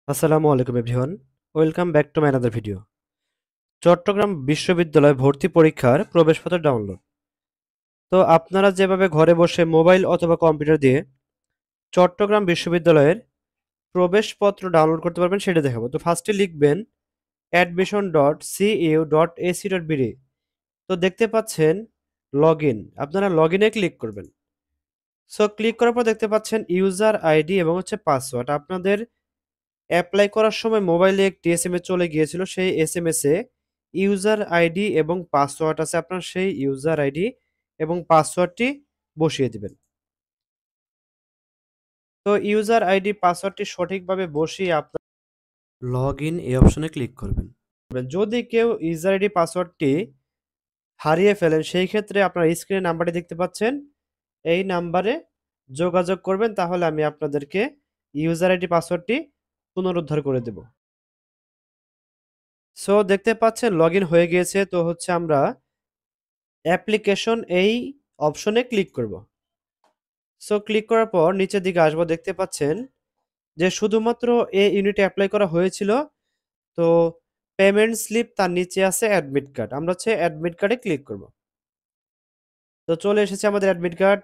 আসসালামু আলাইকুম everyone. Welcome back to my another video. Chittagong বিশ্ববিদ্যালয় ভর্তি পরীক্ষার প্রবেশপত্র ডাউনলোড। তো আপনারা যেভাবে ঘরে বসে মোবাইল অথবা কম্পিউটার দিয়ে চট্টগ্রাম বিশ্ববিদ্যালয়ের প্রবেশপত্র ডাউনলোড করতে পারবেন সেটা দেখাবো। তো ফার্স্টে লিখবেন admission.cu.ac.bd। তো দেখতে পাচ্ছেন লগ ইন, আপনারা লগ ইনে ক্লিক করবেন। সো ক্লিক করার পর দেখতে পাচ্ছেন ইউজার আইডি এবং পাসওয়ার্ড। আপনাদের অ্যাপ্লাই করার সময় মোবাইলে একটি এসএমএস চলে গিয়েছিল, সেই এসএমএসে ইউজার আইডি এবং পাসওয়ার্ড আছে। আপনার সেই ইউজার আইডি এবং পাসওয়ার্ডটি বসিয়ে দিবেন। তো ইউজার আইডি পাসওয়ার্ডটি সঠিকভাবে বসিয়ে আপনার লগ ইন এই অপশনে ক্লিক করবেন। যদি কেউ ইউজার আইডি পাসওয়ার্ডটি হারিয়ে ফেলেন সেই ক্ষেত্রে আপনার স্ক্রিনে নাম্বারটি দেখতে পাচ্ছেন, এই নাম্বারে যোগাযোগ করবেন, তাহলে আমি আপনাদেরকে ইউজার আইডি পাসওয়ার্ডটি পুনরুদ্ধার করে দেব। সো দেখতে পাচ্ছেন লগইন হয়ে গিয়েছে। তো আমরা অ্যাপ্লিকেশন এই অপশনে ক্লিক করব। সো ক্লিক করার পর নিচের দিকে আসবো, দেখতে পাচ্ছেন যে শুধুমাত্র এ ইউনিটে অ্যাপ্লাই করা হয়েছিল। তো পেমেন্ট স্লিপ তার নিচে আছে অ্যাডমিট কার্ড, আমরা অ্যাডমিট কার্ডে ক্লিক করব। তো চলে এসেছে আমাদের অ্যাডমিট কার্ড।